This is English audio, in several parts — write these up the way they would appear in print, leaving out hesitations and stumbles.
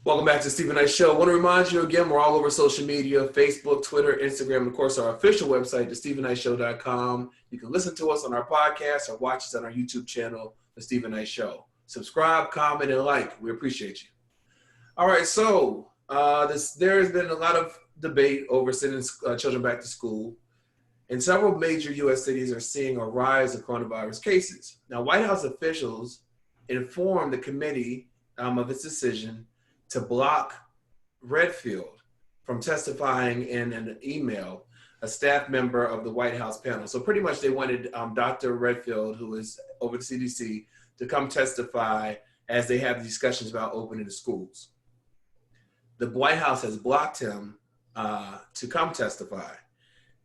Welcome back to Stephen Knight Show. I want to remind you again, we're all over social media, Facebook, Twitter, Instagram, and of course our official website, thestephennightshow.com. You can listen to us on our podcast or watch us on our YouTube channel, The Stephen Knight Show. Subscribe, comment, and like. We appreciate you. All right, so there has been a lot of debate over sending children back to school, and several major U.S. cities are seeing a rise of coronavirus cases. Now, White House officials informed the committee of its decision to block Redfield from testifying in an email, a staff member of the White House panel. So pretty much they wanted Dr. Redfield, who is over the CDC, to come testify as they have discussions about opening the schools. The White House has blocked him to come testify.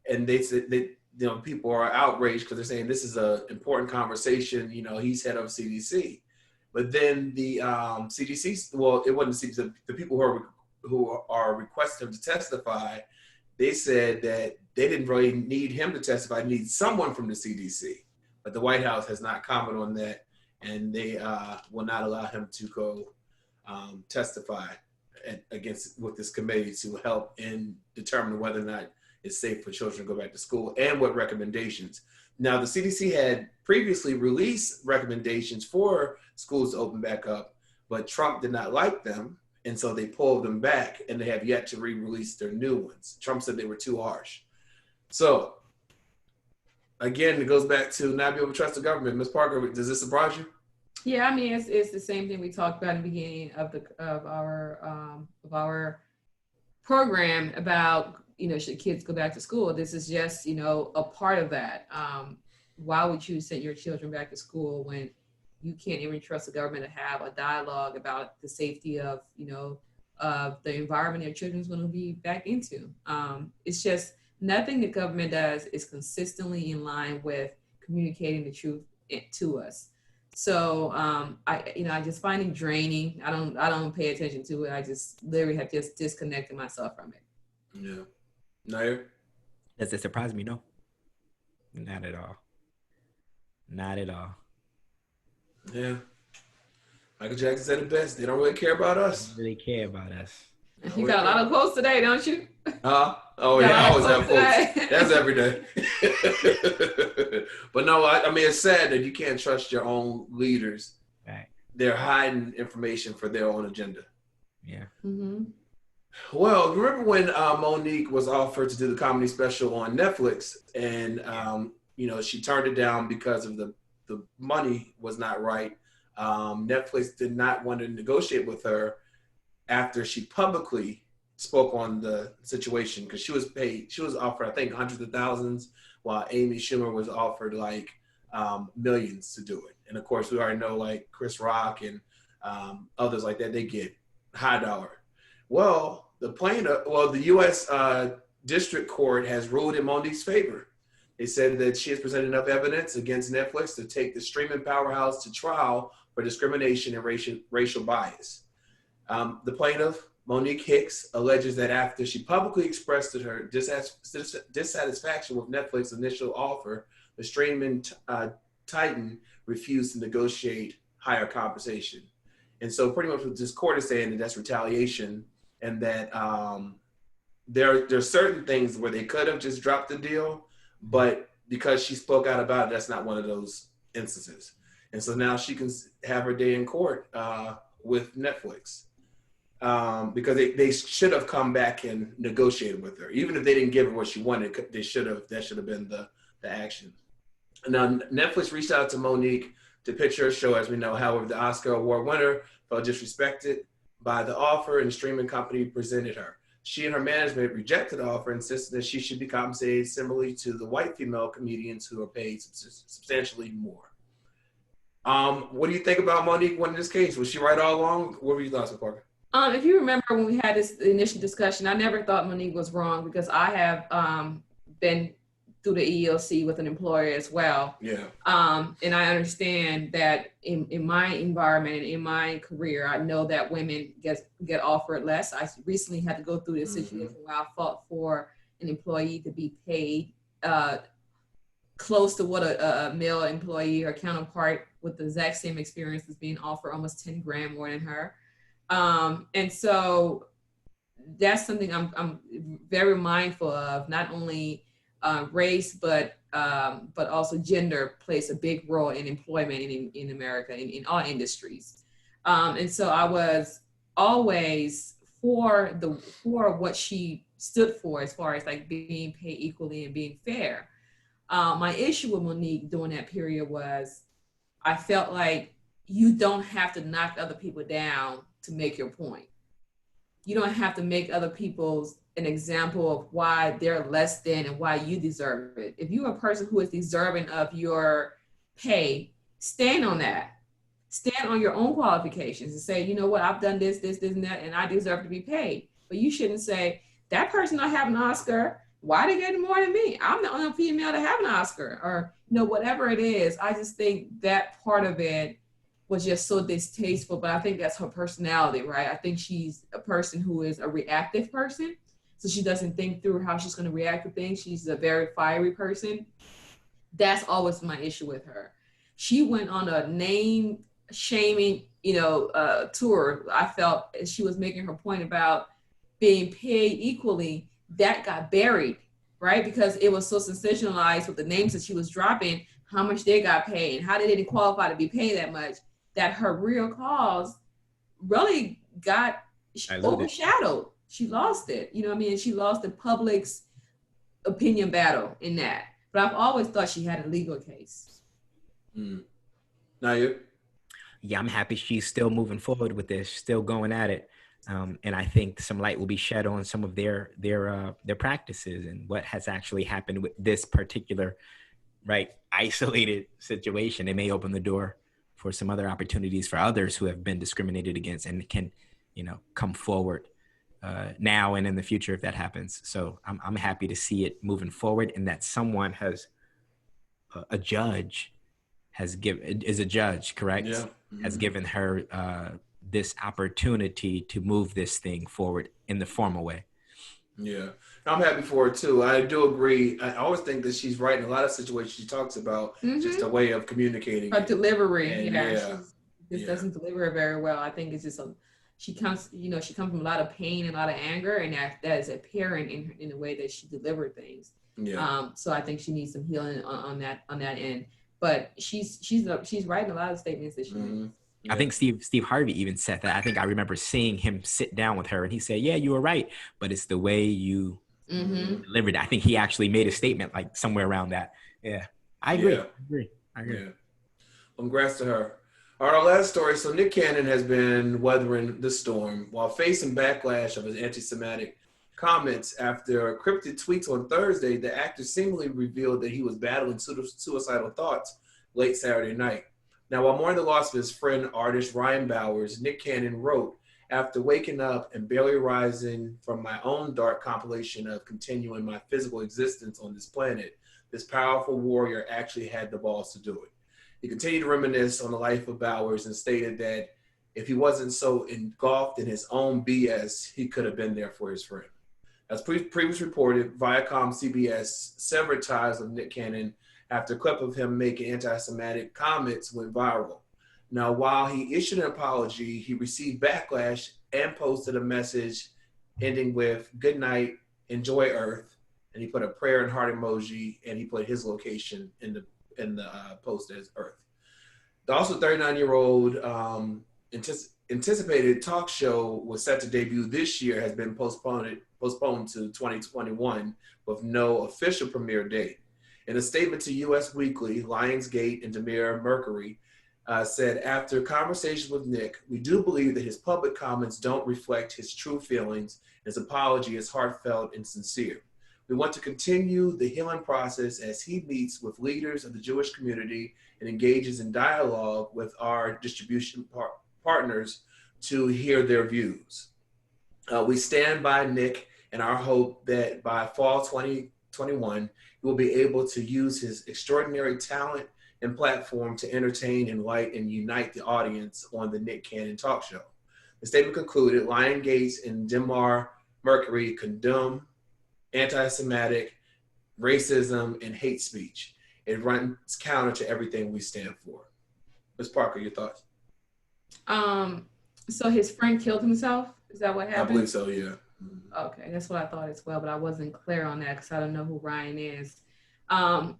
And they said that people are outraged because they're saying this is an important conversation. He's head of CDC. But then the CDC, well, it wasn't the CDC, the people who are requesting him to testify, they said that they didn't really need him to testify, need someone from the CDC. But the White House has not commented on that, and they will not allow him to go testify with this committee to help in determining whether or not it's safe for children to go back to school and what recommendations. Now, the CDC had previously released recommendations for schools to open back up, but Trump did not like them, and so they pulled them back, and they have yet to re-release their new ones. Trump said they were too harsh. So, again, it goes back to not being able to trust the government. Ms. Parker, does this surprise you? Yeah, I mean, it's the same thing we talked about in the beginning of our program about, should kids go back to school? This is just, a part of that. Why would you send your children back to school when you can't even trust the government to have a dialogue about the safety of, of the environment your children's going to be back into? It's just nothing the government does is consistently in line with communicating the truth to us. So I just find it draining. I don't pay attention to it. I just literally have just disconnected myself from it. Yeah. Nair? Does it surprise me? No. Not at all. Not at all. Yeah. Michael Jackson said it best. They don't really care about us. They don't really care about us. You got a lot of quotes today, don't you? Oh, yeah. I always have quotes. That's every day. But no, I mean, it's sad that you can't trust your own leaders. Right. They're hiding information for their own agenda. Yeah. Mm-hmm. Well, remember when Monique was offered to do the comedy special on Netflix, and she turned it down because of the money was not right. Netflix did not want to negotiate with her after she publicly spoke on the situation, because she was offered, I think, hundreds of thousands, while Amy Schumer was offered like millions to do it. And of course, we already know like Chris Rock and others like that, they get high dollar. Well, the U.S. District Court has ruled in Monique's favor. They said that she has presented enough evidence against Netflix to take the streaming powerhouse to trial for discrimination and racial bias. The plaintiff, Monique Hicks, alleges that after she publicly expressed her dissatisfaction with Netflix's initial offer, the streaming titan refused to negotiate higher compensation. And so pretty much what this court is saying that that's retaliation, and that there's certain things where they could have just dropped the deal, but because she spoke out about it, that's not one of those instances. And so now she can have her day in court with Netflix, because they should have come back and negotiated with her. Even if they didn't give her what she wanted, that should have been the action. Now, Netflix reached out to Monique to pitch her show, as we know. However, the Oscar Award winner felt disrespected by the offer, and the streaming company presented her. She and her management rejected the offer, insisted that she should be compensated similarly to the white female comedians who are paid substantially more. What do you think about Monique winning this case? Was she right all along? What were your thoughts, Parker? If you remember when we had this initial discussion, I never thought Monique was wrong, because I have been through the EEOC with an employer as well. Yeah. And I understand that in my environment and in my career, I know that women get offered less. I recently had to go through this situation where I fought for an employee to be paid close to what a male employee or counterpart with the exact same experience is being offered, almost 10 grand more than her. And so that's something I'm very mindful of. Not only race, but also gender plays a big role in employment in America in all industries. And so I was always for what she stood for, as far as like being paid equally and being fair. My issue with Monique during that period was I felt like you don't have to knock other people down to make your point. You don't have to make other people's an example of why they're less than and why you deserve it. If you're a person who is deserving of your pay, stand on that. Stand on your own qualifications and say, you know what, I've done this, and that, and I deserve to be paid. But you shouldn't say, that person don't have an Oscar. Why are they getting more than me? I'm the only female to have an Oscar. Or, whatever it is. I just think that part of it was just so distasteful, but I think that's her personality, right? I think she's a person who is a reactive person. So she doesn't think through how she's going to react to things. She's a very fiery person. That's always my issue with her. She went on a name shaming, tour. I felt she was making her point about being paid equally. That got buried, right? Because it was so sensationalized with the names that she was dropping, how much they got paid and how they didn't qualify to be paid that much, that her real cause really got overshadowed. She lost it. You know what I mean? She lost the public's opinion battle in that. But I've always thought she had a legal case. Now you? Yeah, I'm happy she's still moving forward with this, still going at it. And I think some light will be shed on some of their practices and what has actually happened with this particular, right, isolated situation. It may open the door for some other opportunities for others who have been discriminated against and can, come forward now and in the future if that happens. So I'm happy to see it moving forward, and that someone has a judge is a judge, correct? Yeah. Has given her this opportunity to move this thing forward in the formal way. Yeah, I'm happy for her too. I do agree. I always think that she's right in a lot of situations she talks about, just a way of communicating. Her delivery, She doesn't deliver it very well. I think it's just she comes from a lot of pain and a lot of anger, and that is apparent in the way that she delivered things. Yeah. So I think she needs some healing on that end. But she's right in a lot of statements that she makes. Yeah. I think Steve Harvey even said that. I think I remember seeing him sit down with her and he said, yeah, you were right, but it's the way you delivered it. I think he actually made a statement like somewhere around that. Yeah, I agree. Yeah. Congrats to her. All right, our last story. So Nick Cannon has been weathering the storm while facing backlash of his anti-Semitic comments after cryptic tweets on Thursday. The actor seemingly revealed that he was battling suicidal thoughts late Saturday night. Now, while mourning the loss of his friend, artist Ryan Bowers, Nick Cannon wrote, after waking up and barely rising from my own dark compilation of continuing my physical existence on this planet, this powerful warrior actually had the balls to do it. He continued to reminisce on the life of Bowers and stated that if he wasn't so engulfed in his own BS, he could have been there for his friend. As previously reported, Viacom CBS severed ties with Nick Cannon after a clip of him making anti-Semitic comments went viral. Now, while he issued an apology, he received backlash and posted a message ending with "Good night, enjoy Earth," and he put a prayer and heart emoji, and he put his location in the post as Earth. The also 39-year-old anticipated talk show was set to debut this year has been postponed to 2021 with no official premiere date. In a statement to U.S. Weekly, Lionsgate and Demir Mercury said, after conversations with Nick, we do believe that his public comments don't reflect his true feelings. His apology is heartfelt and sincere. We want to continue the healing process as he meets with leaders of the Jewish community and engages in dialogue with our distribution partners to hear their views. We stand by Nick and our hope that by fall 2021, he will be able to use his extraordinary talent and platform to entertain, enlighten, and unite the audience on the Nick Cannon talk show. The statement concluded, Lionsgate and Demar Mercury condemn anti-Semitic, racism, and hate speech. It runs counter to everything we stand for. Ms. Parker, your thoughts? So his friend killed himself? Is that what I happened? believe so. Yeah. Okay, that's what I thought as well, but I wasn't clear on that because I don't know who Ryan is.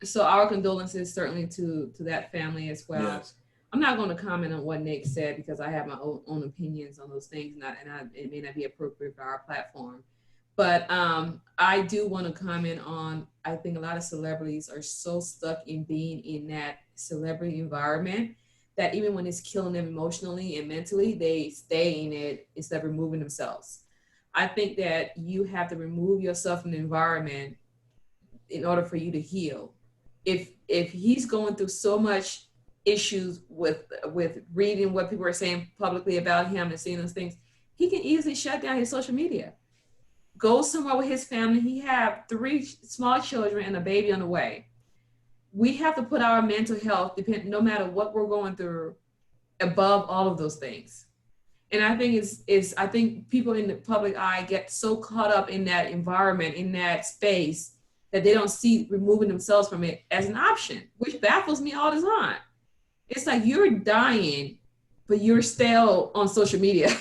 So our condolences certainly to that family as well. Yes. I'm not going to comment on what Nick said because I have my own opinions on those things, it may not be appropriate for our platform. But I do want to comment on. I think a lot of celebrities are so stuck in being in that celebrity environment that even when it's killing them emotionally and mentally, they stay in it instead of removing themselves. I think that you have to remove yourself from the environment in order for you to heal. If he's going through so much issues with reading what people are saying publicly about him and seeing those things, he can easily shut down his social media. Go somewhere with his family. He have 3 small children and a baby on the way. We have to put our mental health, no matter what we're going through, above all of those things. And I think I think people in the public eye get so caught up in that environment, in that space, that they don't see removing themselves from it as an option, which baffles me all the time. It's like you're dying, but you're still on social media.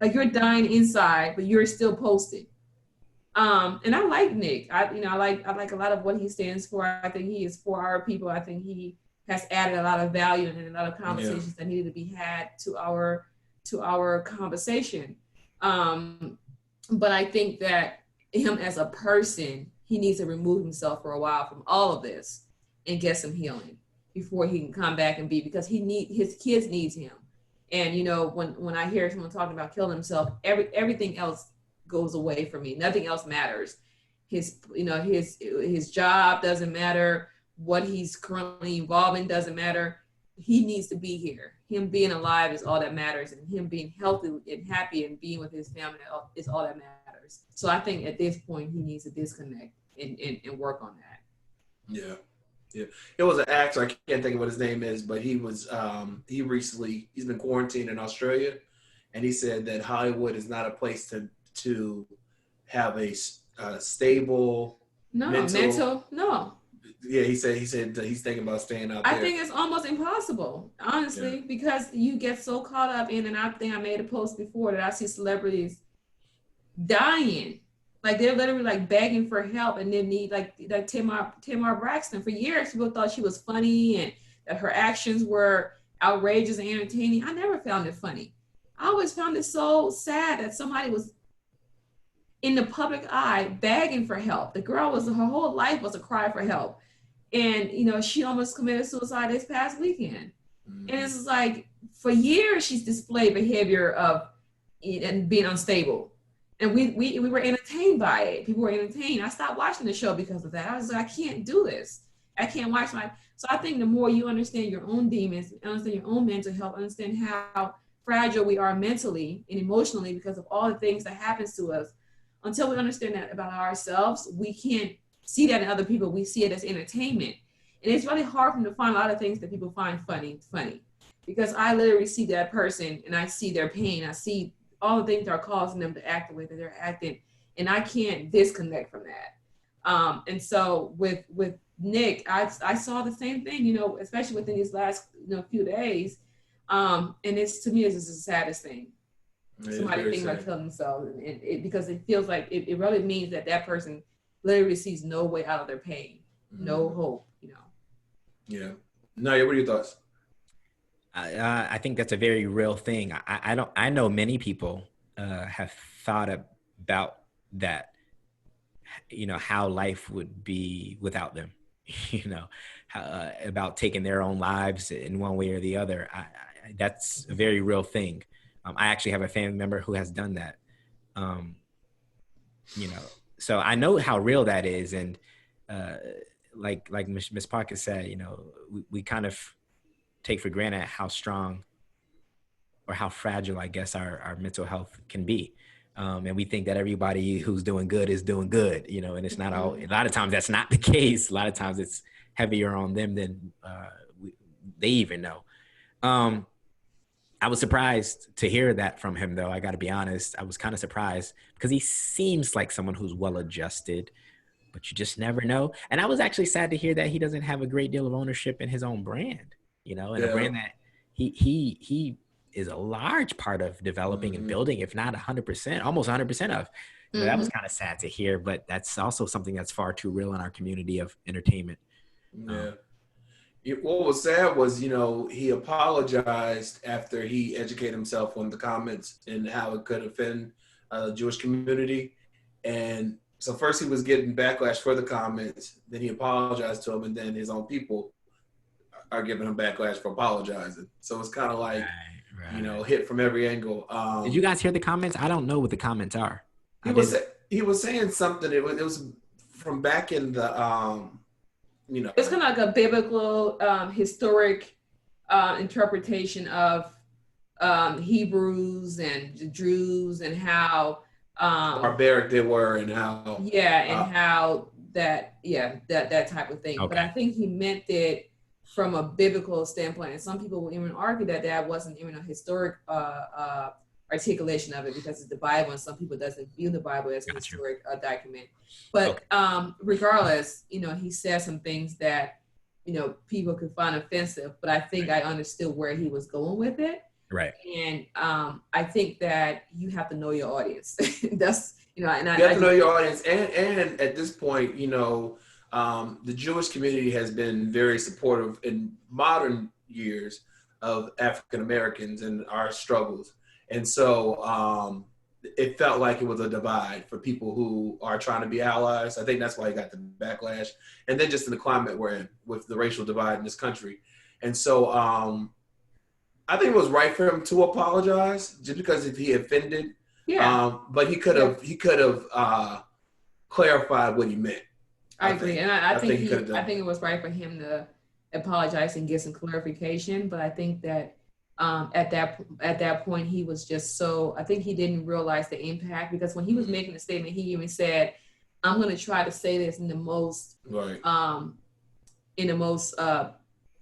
Like you're dying inside, but you're still posting. And I like Nick. I like a lot of what he stands for. I think he is for our people. I think he has added a lot of value and a lot of conversations that needed to be had to our conversation. But I think that him as a person, he needs to remove himself for a while from all of this and get some healing before he can come back and be, because his kids needs him. And when I hear someone talking about killing himself, everything else goes away from me. Nothing else matters. His job doesn't matter. What he's currently involved in doesn't matter. He needs to be here. Him being alive is all that matters, and him being healthy and happy and being with his family is all that matters. So I think at this point he needs to disconnect and work on that. Yeah. Yeah. It was an actor. I can't think of what his name is, but he's been quarantined in Australia, and he said that Hollywood is not a place to have a stable mental. No. Yeah, he said he's thinking about staying out there. I think it's almost impossible, honestly, because you get so caught up in, and I think I made a post before that I see celebrities dying. Like they're literally like begging for help, and they need like Tamar Braxton. For years, people thought she was funny and that her actions were outrageous and entertaining. I never found it funny. I always found it so sad that somebody was in the public eye begging for help. The girl her whole life was a cry for help. And, she almost committed suicide this past weekend. Mm-hmm. And it's like, for years, she's displayed behavior of and being unstable. And we were entertained by it. People were entertained. I stopped watching the show because of that. I was like, I can't do this. I can't watch So I think the more you understand your own demons, understand your own mental health, understand how fragile we are mentally and emotionally because of all the things that happens to us, until we understand that about ourselves, we can't see that in other people. We see it as entertainment. And it's really hard for me to find a lot of things that people find funny, because I literally see that person and I see their pain. I see all the things that are causing them to act the way that they're acting, and I can't disconnect from that. And so with Nick, I saw the same thing, especially within these last few days. And to me, it's just the saddest thing. Somebody thinking about killing themselves, because it feels like it really means that person literally sees no way out of their pain, no hope, Yeah. Naya, what are your thoughts? I think that's a very real thing. I know many people have thought about that, how life would be without them, about taking their own lives in one way or the other. That's a very real thing. I actually have a family member who has done that. So I know how real that is. And like Ms. Parker said, we kind of take for granted how strong or how fragile, I guess, our mental health can be. And we think that everybody who's doing good is doing good, and it's not all, a lot of times that's not the case. A lot of times it's heavier on them than they even know. I was surprised to hear that from him, though. I got to be honest. I was kind of surprised because he seems like someone who's well-adjusted, but you just never know. And I was actually sad to hear that he doesn't have a great deal of ownership in his own brand, and a brand that he is a large part of developing and Mhm. building, if not 100%, almost 100% of. You know, that was Mhm. kind of sad to hear, but that's also something that's far too real in our community of entertainment. Yeah. What was sad was, he apologized after he educated himself on the comments and how it could offend the Jewish community. And so first he was getting backlash for the comments, then he apologized to him, and then his own people are giving him backlash for apologizing. So it's kind of like, Right. hit from every angle. Did you guys hear the comments? I don't know what the comments are. He I was didn't. he was saying something. It was from back in the It's kind of like a biblical, historic interpretation of Hebrews and the Jews and how barbaric they were and how how that type of thing. But I Okay. think he meant it from a biblical standpoint, and some people will even argue that that wasn't even a historic articulation of it because it's the Bible, and some people doesn't view the Bible as a Got you. historic document. But regardless, he said some things that people could find offensive. But I think I understood where he was going with it. Right. And I think that you have to know your audience. That's and you have to know your audience, and at this point, the Jewish community has been very supportive in modern years of African Americans and our struggles, and so it felt like it was a divide for people who are trying to be allies. I think that's why he got the backlash, and then just in the climate we're in with the racial divide in this country, and so I think it was right for him to apologize, just because if he offended. Yeah. But he could have clarified what he meant. I agree, and I think I think it was right for him to apologize and get some clarification. But I think that at that point he was just so. I think he didn't realize the impact, because when he was making the statement, he even said, "I'm going to try to say this in the most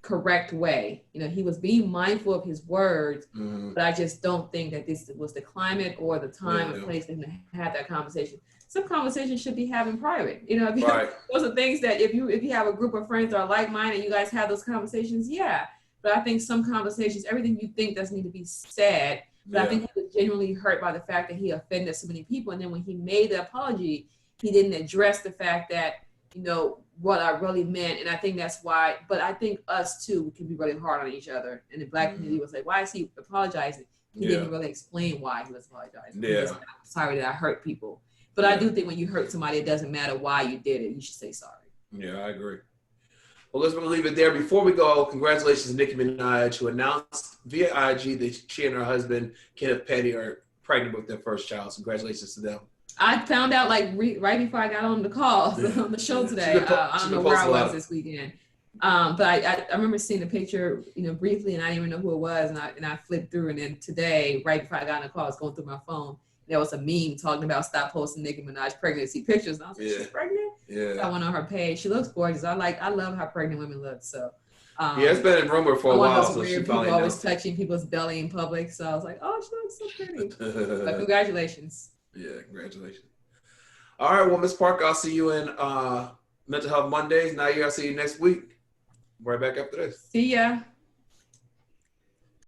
correct way." He was being mindful of his words, but I just don't think that this was the climate or the time and place for him to have that conversation. Some conversations should be had in private. Those are things that if you have a group of friends that are like-minded, you guys have those conversations, yeah. But I think some conversations, everything you think doesn't need to be said. But I think he was genuinely hurt by the fact that he offended so many people. And then when he made the apology, he didn't address the fact that, what I really meant. And I think that's why, but I think us too can be really hard on each other. And the Black community was like, why is he apologizing? He didn't really explain why he was apologizing. He was like, I'm sorry that I hurt people. But I do think when you hurt somebody, it doesn't matter why you did it. You should say sorry. Yeah, I agree. Well, let's leave it there. Before we go, congratulations to Nicki Minaj, who announced via IG that she and her husband, Kenneth Petty, are pregnant with their first child. So congratulations to them. I found out right before I got on the call on the show today. I don't know where I was this weekend, but I remember seeing the picture, briefly, and I didn't even know who it was, and I flipped through, and then today, right before I got on the call, I was going through my phone. There was a meme talking about stop posting Nicki Minaj pregnancy pictures, and I was like, she's pregnant. Yeah. So I went on her page. She looks gorgeous. I love how pregnant women look. So. It's been in rumor for a while. So weird people always touching people's belly in public. So I was like, oh, she looks so pretty. But congratulations. Yeah, congratulations. All right, well, Ms. Parker, I'll see you in Mental Health Mondays. Now I'll see you next week. Right back after this. See ya.